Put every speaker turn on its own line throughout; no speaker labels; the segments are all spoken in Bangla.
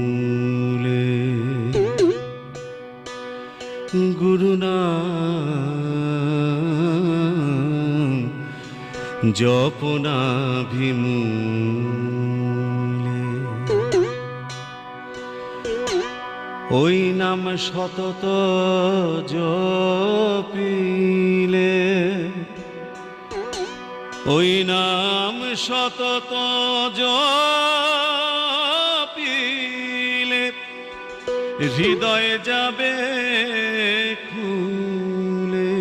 জপনাভিমূলে গুরুনাম জপনাভিমূলে ওই নাম সতত জপিলে ওই নাম সতত জপিলে হৃদয়ে যাবে খুলে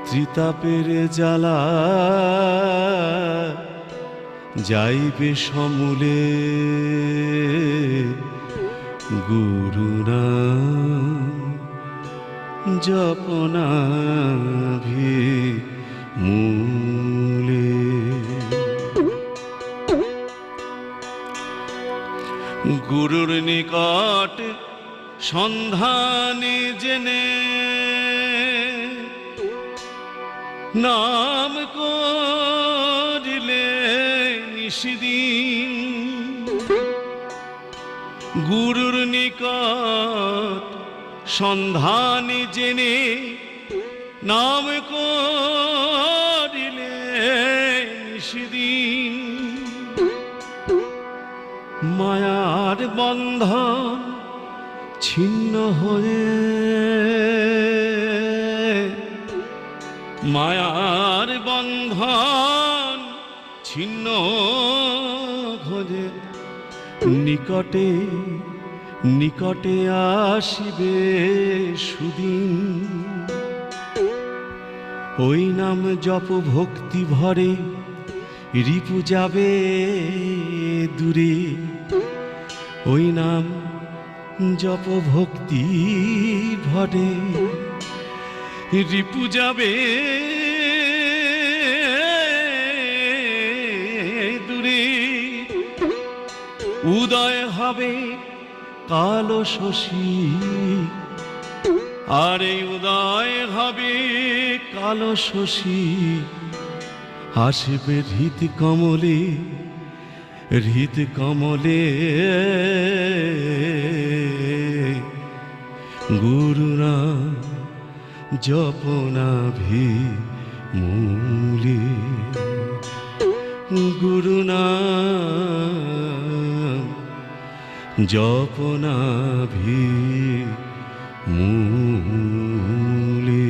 ত্রিতাপের জ্বালা যাইবে সমূলে গুরুনাম জপনাভিমূলে গুরুর নিকট সন্ধানে জেনে নাম করিলে নিশিদিন গুরুর নিকট সন্ধানে জেনে নাম করিলে নিশিদিন মায়ার বন্ধন ছিন্ন হয়ে মায়ার বন্ধন ছিন্ন হয়ে নিকটে নিকটে আসিবে সুদিন ওই নাম জপ ভক্তি ভরে রিপু যাবে দূরে ওই নাম জপ ভক্তি ভরে রিপু যাবে দূরে উদয় হবে কালো শশী আর এই উদয় হবে কালো শশী আসবে হৃদ কমলে হৃদ কমলে গুরুনাম জপনাভিমূলে গুরুনাম জপনাভিমূলে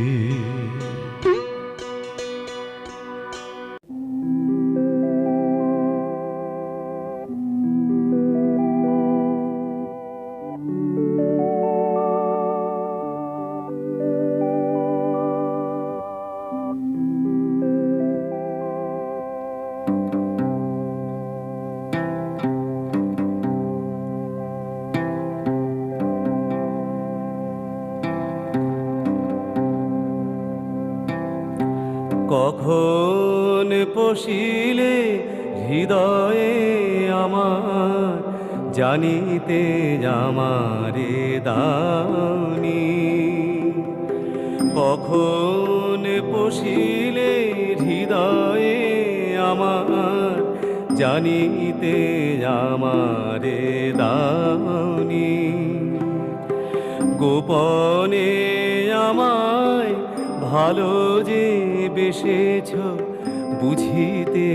কখন পশিলে হৃদয়ে আমার জানিতে আমারে দানি কখন পশিলে হৃদয়ে আমার জানিতে আমারে দানি গোপনে আমায় ভালো যে বেসেছ বুঝিতে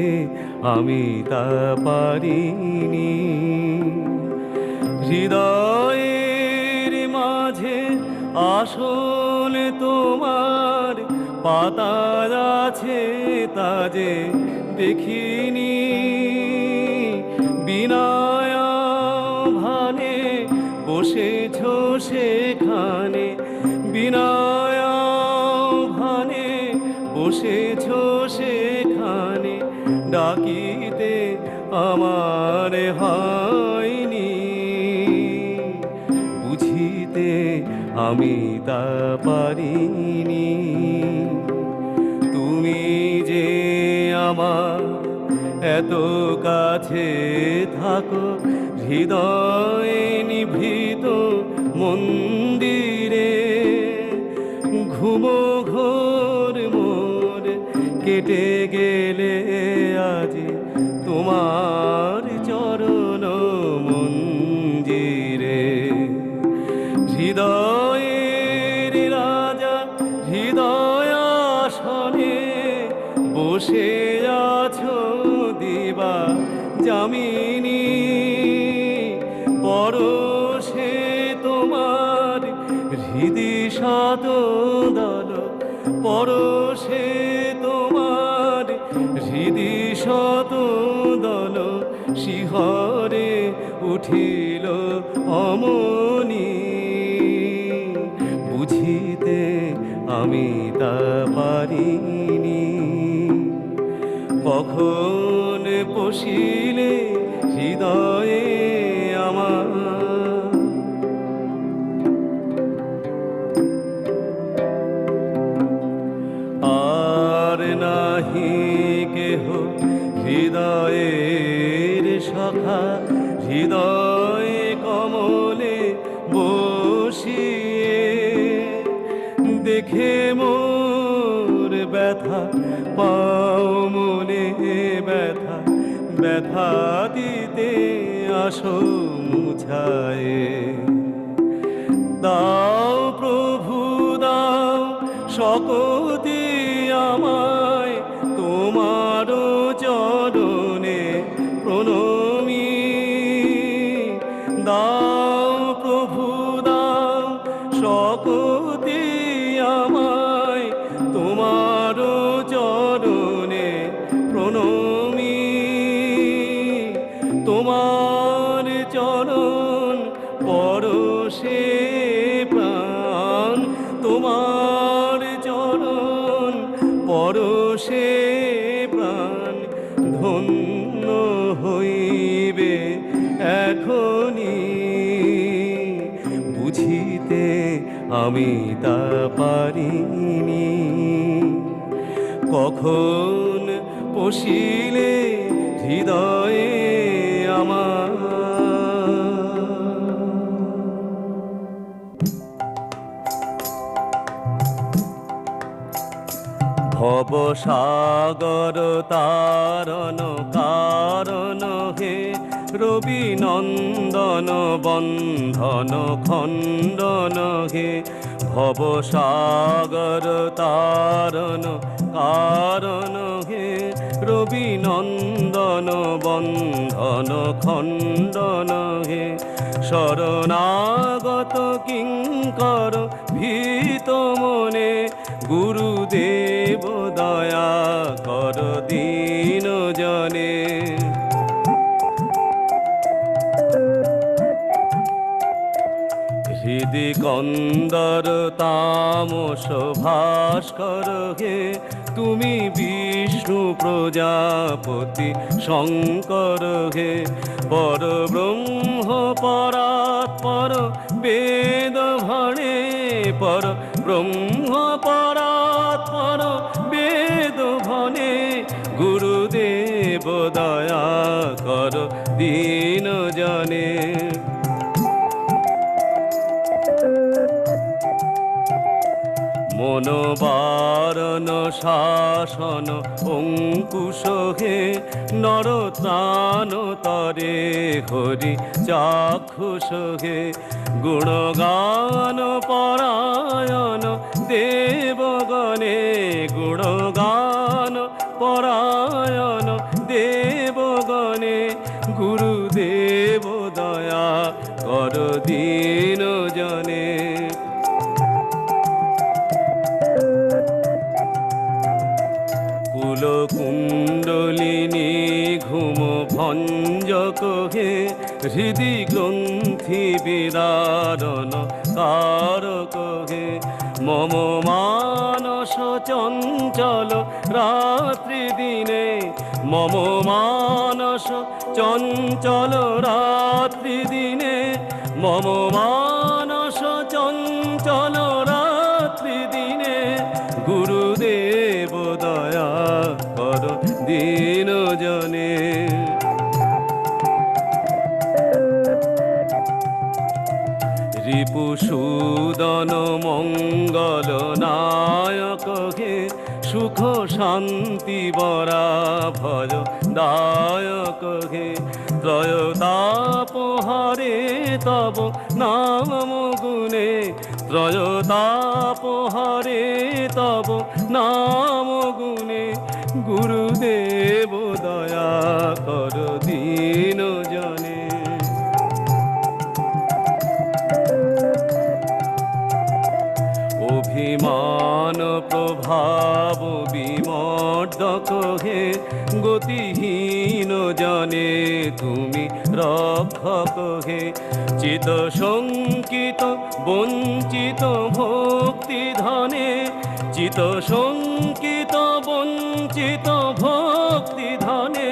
আমি তা পারিনি হৃদয়ের মাঝে আসল তোমার পাতা আছে তা যে দেখিনি বিনয় ভানে বসেছ সেখানে বিনয় ভানে বসেছ সেখানে ডাকিতে আমার হয়নি বুঝিতে আমি তা পারিনি তুমি যে আমার এত কাছে থাকো হৃদয়ে নিভৃত মন্দিরে ঘুমো ঘোর
হেঁটে গেলে আজি তোমার চরণ মঞ্জিরে। হৃদয়ের রাজা হৃদয় আসনে বসে আছো দিবা যামিনী, পরশে তোমার হৃদি শত দল, পরশে তোমার হৃদি শত দল, শিহরে উঠিল অমনি। বুঝিতে আমি তা পারিনি, কখন পশিলে হৃদয়ে আমার। আর নাহি কেহ হৃদয়ের সখা, হৃদয়ে কমলে বসিয়ে দেখে মোর ব্যথা, পাও মনে ব্যথা, ব্যথা দিতে আসো মুছায়ে। দাও প্রভু দাও শকতি আমায়, তোমার চরণে প্রণমী। দাও প্রভু দাও শকতি আমায়, তোমার চরণে প্রণমী। তোমার চরণ পরশে প্রাণ, তোমার চরণ পরশে প্রাণ, ধন্য হইবে এখনি। বুঝিতে আমি তা পারিনি, কখন পশিলে হৃদয়ে আমার। ভবসাগর তারণ কারণ হে, রবি নন্দন বন্ধন খণ্ডন হে। ভবসাগর তারণ কারণ হে, রবি নন্দন বন্ধন খণ্ডন হে। শরণাগত কিঙ্কর ভীত মনে, গুরুদেব দয়া কর দীন জনে। হৃদি কন্দর তামস ভাস্কর হে, তুমি বিষ্ণু প্রজাপতি শঙ্কর হে। পর ব্রহ্ম পরাৎপর বেদ ভণে, পর ব্রহ্ম পরাৎপর বেদ ভণে। গুরুদেব দয়া কর দীন জনে। মনোবারণ শাসন অঙ্কুশ হে, নরত্রাণ তরে হরি চাক্ষুষ হে। গুণগান পরায়ণ দেবগণে, গুণগান পরায়ণ দেবগণে। গুরুদেব দয়া কর দীন জনে। কুলকুণ্ডলিনী ঘুম ভঞ্জক হে, হৃদি গ্রন্থি বিদারণ কারক হে। মম মানস চঞ্চল রাত্রি দিনে, মম মানস চঞ্চল রাত্রি দিনে। মম মানস চঞ্চল রাত্রি দিনে। গুরুদেব দয়া কর দীন জনে। রিপুসূদন মঙ্গল নায়ক হে, সুখ শান্তি বরা ভজ দায়ক হে ত্রয়তাপহারে তব নাম গুণে ত্রয়তাপহারে তব নাম গুণে গুরুদেব দয়া কর দীন জনে অভিমান প্রভাব বিমর্দক হে গতিহীন জনে তুমি রক্ষক হে চিত শঙ্কিত বঞ্চিত ভক্তি ধনে চিত শঙ্কিত বঞ্চিত ভক্তি ধনে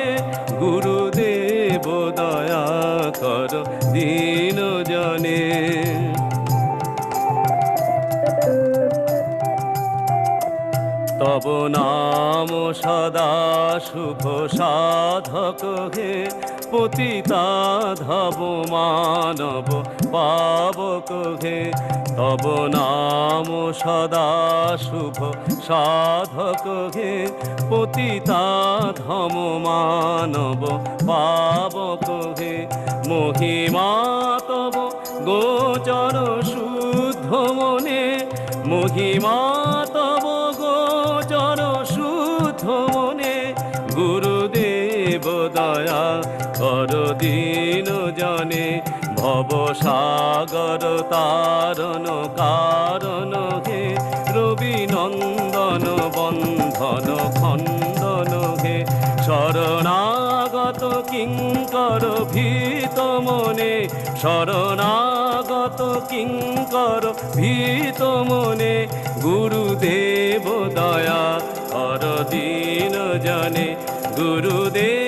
গুরুদেব দয়া কর দীন জনে তব নাম সদা শুভ সাধক হে পতিতাধব মানব পাবক হে তব নাম সদা শুভ সাধক হে পতিতাধম মানব পাবক হে মহিমা তব গোচর শুদ্ধ মনে মহিমা তব গোচর শুদ্ধ মনে গুরুদেব দয়া কর দীন জনে ভব সাগর তারণ কারণ হে রবি নন্দন বন্ধন খণ্ডন হে শরণাগত কিঙ্কর ভীত মনে শরণাগত কিঙ্কর ভীত মনে গুরুদেব দয়া কর দীন জনে গুরুদেব